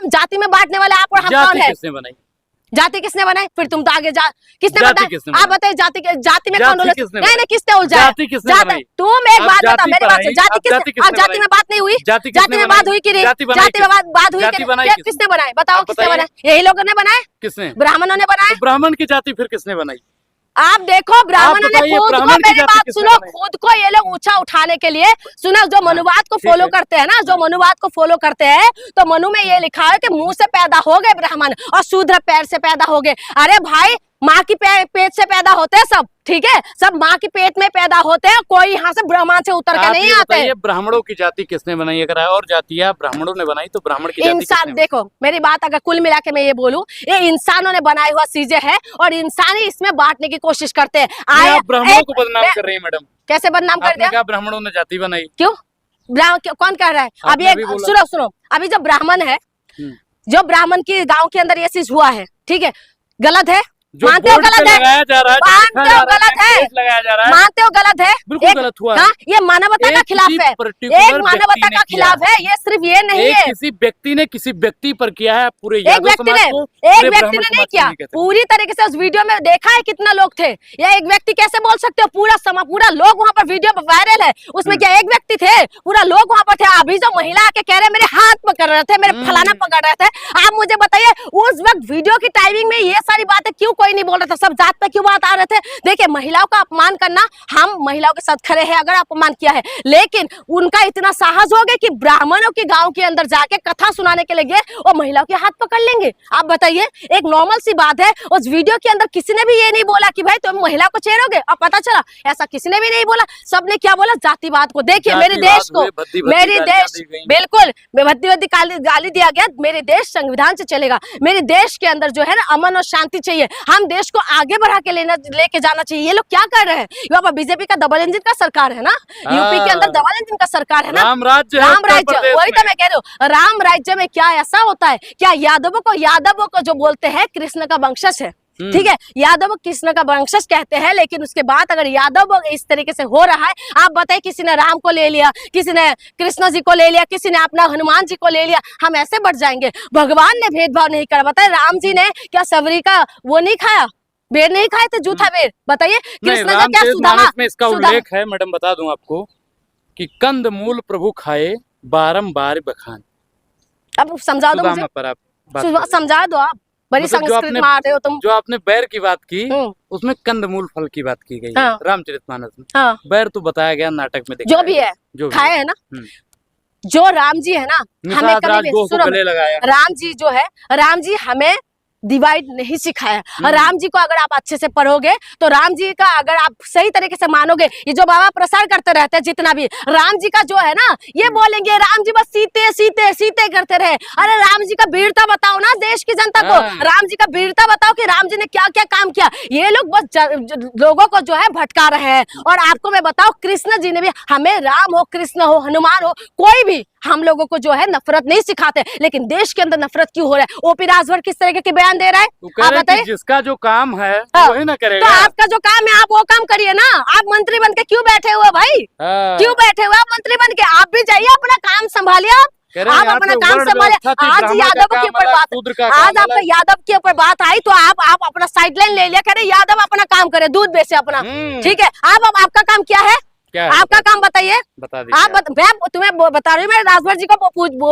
जाति में बांटने वाले आप और हम कौन है? किसने बनाई? जाति किसने बनाई? फिर तुम तो आगे किसने बताया? आप बताइए जाति में कौन? नहीं नहीं, किसने उलझाया? जाति किसने बनाई? तुम एक बात बता, मेरी बात से जाति में बात नहीं हुई? जाति में बात हुई कि नहीं? जाति में बात हुई कि किसने बनाई? बताओ किसने बनाए? यही लोगों ने बनाए? किसने? ब्राह्मणों ने बनाए। ब्राह्मण की जाति फिर किसने बनाई? आप देखो, ब्राह्मणों ने खुद को, मेरी बात सुनो, खुद को ये लोग ऊंचा उठाने के लिए, सुनो, जो मनुवाद को फॉलो करते हैं ना, जो मनुवाद को फॉलो करते हैं, तो मनु में ये लिखा है कि मुंह से पैदा हो गए ब्राह्मण और शूद्र पैर से पैदा हो गए। अरे भाई, माँ की पेट से पैदा होते हैं सब, ठीक है, सब माँ की पेट में पैदा होते हैं, कोई यहाँ से ब्रह्मांड से उतर के नहीं आते। ये ब्राह्मणों की जाति किसने बनाई? अगर और जातियां ब्राह्मणों ने बनाई तो ब्राह्मण की जाति इंसान, देखो मेरी बात, अगर कुल मिला के मैं ये बोलूं, ये इंसानों ने बनाई हुआ चीजें है और इंसान ही इसमें बांटने की कोशिश करते हैं। आप ब्राह्मणों को बदनाम कर रही है मैडम। कैसे बदनाम कर दिया? ब्राह्मणों ने जाति बनाई। क्यों? कौन कह रहा है? अभी एक सुनो, अभी जो ब्राह्मण है, जो ब्राह्मण की गाँव के अंदर ये चीज हुआ है, ठीक है, गलत है? मानते हो गलत है? मानते हो गलत है? मानते हो गलत है? बिल्कुल गलत हुआ। हाँ, ये मानवता का खिलाफ है, एक मानवता का खिलाफ है। ये सिर्फ ये नहीं है किसी व्यक्ति ने किसी व्यक्ति पर किया है, पूरे एक व्यक्ति ने नहीं किया, पूरी तरीके से उस वीडियो में देखा है कितना लोग थे। या एक व्यक्ति कैसे बोल सकते हो? पूरा लोग वहाँ पर, वीडियो वायरल है, उसमें क्या एक व्यक्ति थे? पूरा लोग वहाँ पर थे। अभी जो महिला आके कह रहे मेरे हाथ पकड़ रहे थे, मेरे फलाना पकड़ रहे थे, आप मुझे बताइए उस वक्त वीडियो की टाइमिंग में ये सारी बातें क्यों कोई नहीं बोल रहा था? सब जात पे क्यों बात आ रहे थे? देखिए, महिलाओं का अपमान करना, हम महिलाओं के साथ खड़े हैं अगर अपमान किया है, लेकिन उनका इतना साहस हो गया कि ब्राह्मणों के गांव के अंदर जाके कथा सुनाने के लिए और महिलाओं के हाथ पकड़ लेंगे। आप बताइए, एक नॉर्मल सी बात है। उस वीडियो के अंदर किसी ने भी ये नहीं बोला कि भाई तुम महिला को छेड़ोगे, अब पता चला, ऐसा किसी ने भी नहीं बोला। सबने क्या बोला? जातिवाद को। देखिए मेरे देश को, मेरी देश, बिल्कुल भद्दी गाली दिया गया। मेरे देश संविधान से चलेगा। मेरे देश के अंदर जो है ना, अमन और शांति चाहिए। हम देश को आगे बढ़ा के लेके जाना चाहिए। ये लोग क्या कर रहे हैं? यहाँ पर बीजेपी का डबल इंजन का सरकार है ना, यूपी के अंदर डबल इंजन का सरकार है ना, राम राज्य, वही तो मैं कह रही हूँ। राम राज्य में क्या ऐसा होता है? क्या यादवों को जो बोलते हैं कृष्ण का वंशज है, ठीक है, यादव कृष्ण का वंशज कहते हैं, लेकिन उसके बाद अगर यादव इस तरीके से हो रहा है, आप बताइए, किसी ने राम को ले लिया, किसी ने कृष्ण जी को ले लिया, किसी ने अपना हनुमान जी को ले लिया, हम ऐसे बढ़ जाएंगे? भगवान ने भेदभाव नहीं करा। बताइए, राम जी ने क्या सबरी का वो नहीं खाया? बेर नहीं खाए थे, जूठा बेर? बताइए, कृष्ण का क्या सुदामा में इसका उल्लेख है मैडम, बता दूं आपको कि कंद मूल प्रभु खाए बारंबार बखान। अब समझा दो मुझे, पर आप समझा दो। आप बड़ी संस्कृत में आते हो तुम। जो आपने बैर की बात की, उसमें कंदमूल फल की बात की गई है रामचरितमानस में। बैर तो बताया गया नाटक में, जो भी है खाए है ना। जो राम जी है ना, हमें कभी राम जी जो है, राम जी हमें डिवाइड नहीं सिखाया। और राम जी को अगर आप अच्छे से पढ़ोगे, तो राम जी का अगर आप सही तरीके से मानोगे, ये जो बाबा प्रसार करते रहते हैं जितना भी, राम जी का जो है ना, ये बोलेंगे राम जी बस सीते सीते सीते करते रहे। अरे राम जी का वीरता बताओ ना देश की जनता को, राम जी का वीरता बताओ कि राम जी ने क्या क्या काम किया। ये लोग बस लोगों को जो है भटका रहे हैं। और आपको मैं बताऊं, कृष्ण जी ने भी, हमें राम हो, कृष्ण हो, हनुमान हो, कोई भी हम लोगों को जो है नफरत नहीं सिखाते, लेकिन देश के अंदर नफरत क्यों हो रहा है? ओपी राजभर किस तरीके के बयान दे रहा है, आप बताइए। जिसका जो काम है वही ना करेगा। तो आपका जो काम है आप वो काम करिए ना। आप मंत्री बन के क्यों बैठे हुए भाई? क्यों बैठे हुए आप मंत्री बन के? आप भी जाइए, अपना काम संभालिए। आप अपना काम संभालिए। आज यादव के ऊपर बात, आज आपका यादव के ऊपर बात आई तो आप अपना साइडलाइन ले लिया, कह रहे यादव अपना काम करे, दूध बेचे अपना, ठीक है। आपका काम क्या है? आपका काम बताइए। मैं तुम्हें बता रही हूँ, मैं राजभर जी को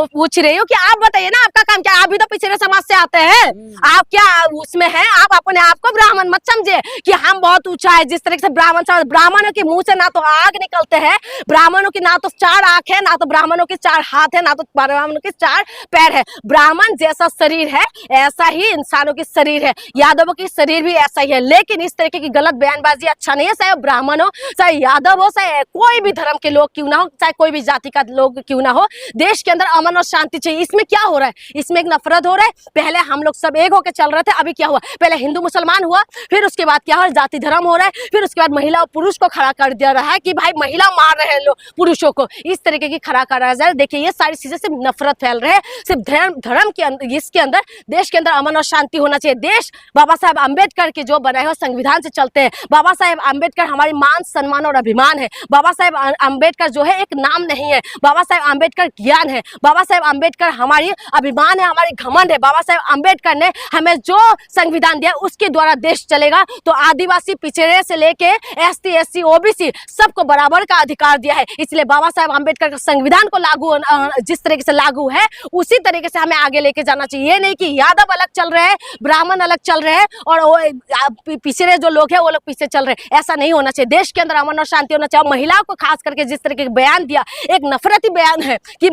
पूछ रही हूँ कि आप बताइए ना, आपका काम क्या? आप भी तो पिछड़े समाज से आते हैं, आप क्या उसमें हैं? आप अपने आप को ब्राह्मण मत समझे कि हम बहुत ऊंचा है। जिस तरीके से ब्राह्मणों के मुंह से ना तो आग निकलते हैं, ब्राह्मणों की ना तो 4 आंख है, ना तो ब्राह्मणों के 4 हाथ है, ना तो ब्राह्मणों के 4 पैर है। ब्राह्मण जैसा शरीर है, ऐसा ही इंसानों की शरीर है, यादवों की शरीर भी ऐसा ही है। लेकिन इस तरीके की गलत बयानबाजी अच्छा नहीं है, चाहे ब्राह्मण हो, चाहे यादव हो, चाहे कोई भी धर्म के लोग क्यों ना हो, चाहे कोई भी जाति का लोग क्यों ना हो। देश के अंदर अमन और शांति चाहिए। इसमें क्या हो रहा है? इसमें एक नफरत हो रहा है। पहले पहले हम लोग सब एक होकर चल रहे थे, अभी क्या हुआ, पहले हिंदू मुसलमान हुआ, फिर उसके बाद क्या हुआ, जाति धर्म हो रहा है, फिर उसके बाद महिला और पुरुष को खड़ा कर दिया रहा है कि भाई महिला मार रहे हैं लोग पुरुषों को, इस तरीके की खड़ा कर रहा है। देखिए ये सारी चीजें सिर्फ नफरत फैल रहे हैं, सिर्फ धर्म के अंदर, इसके अंदर देश के अंदर अमन और शांति होना चाहिए। देश बाबा साहेब अम्बेडकर के जो बनाए हुए संविधान से चलते हैं। बाबा साहेब अम्बेडकर हमारी मान सम्मान और अभिमान है। बाबा साहेब अम्बेडकर जो है एक नाम नहीं है, बाबा साहेब अम्बेडकर ज्ञान है। बाबा साहेब अम्बेडकर हमारी अभिमान है, हमारी घमंड है। बाबा साहेब अम्बेडकर ने हमें जो संविधान दिया उसके द्वारा देश चलेगा। तो आदिवासी पिछड़े से लेके ST SC OBC सबको बराबर का अधिकार दिया है, इसलिए बाबा साहेब अम्बेडकर का संविधान को लागू जिस तरीके से लागू है उसी तरीके से हमें आगे लेके जाना चाहिए। ये नहीं कि यादव अलग चल रहे हैं, ब्राह्मण अलग चल रहे हैं और वो पिछड़े जो लोग हैं वो लोग पीछे चल रहे हैं, ऐसा नहीं होना चाहिए। देश के अंदर अमन और शांति होना चाहिए। महिलाओं को खास करके जिस तरीके का बयान दिया, एक नफरती बयान है कि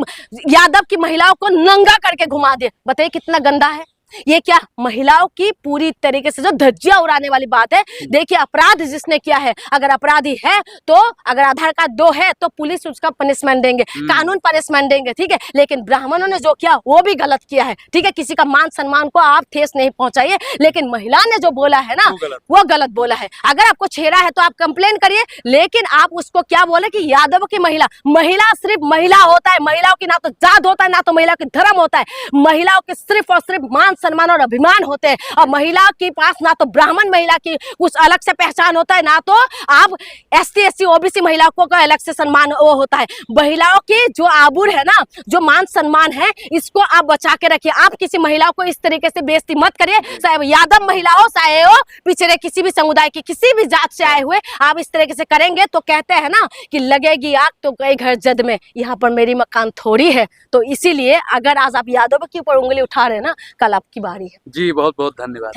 यादव की महिलाओं को नंगा करके घुमा दे, बताइए कितना गंदा है ये। क्या महिलाओं की पूरी तरीके से जो धज्जियां उड़ाने वाली बात है। देखिए अपराध जिसने किया है, अगर अपराधी है तो अगर आधार कार्ड 2 है तो पुलिस उसका पनिशमेंट देंगे, कानून पनिशमेंट देंगे, ठीक है। लेकिन ब्राह्मणों ने जो किया वो भी गलत किया है, ठीक है। किसी का मान सम्मान को आप ठेस नहीं पहुंचाइए, लेकिन महिला ने जो बोला है ना वो गलत बोला है। अगर आपको छेड़ा है तो आप कंप्लेन करिए, लेकिन आप उसको क्या बोले कि यादव की महिला सिर्फ महिला होता है। महिलाओं की ना तो जात होता है, ना तो महिलाओं की धर्म होता है। महिलाओं के सिर्फ और सिर्फ मान सम्मान और अभिमान होते हैं। और महिला के पास ना तो ब्राह्मण महिला की कुछ अलग से पहचान होता है, ना तो आप ST SC OBC महिलाओं को अलग से सम्मान वो होता है। महिलाओं की जो आबूर है ना, जो मान सम्मान है, इसको आप बचा के रखिए। आप किसी महिला को इस तरीके से बेइज्जती मत करिए, चाहे यादव महिला हो, चाहे वो पिछड़े किसी भी समुदाय की, किसी भी जात से आए हुए। आप इस तरीके से करेंगे तो कहते हैं ना कि लगेगी आग तो गए घर जद में, यहाँ पर मेरी मकान थोड़ी है। तो इसीलिए अगर आज आप यादव के ऊपर उंगली उठा रहे हैं ना, कल आपकी बारी है। जी बहुत बहुत धन्यवाद।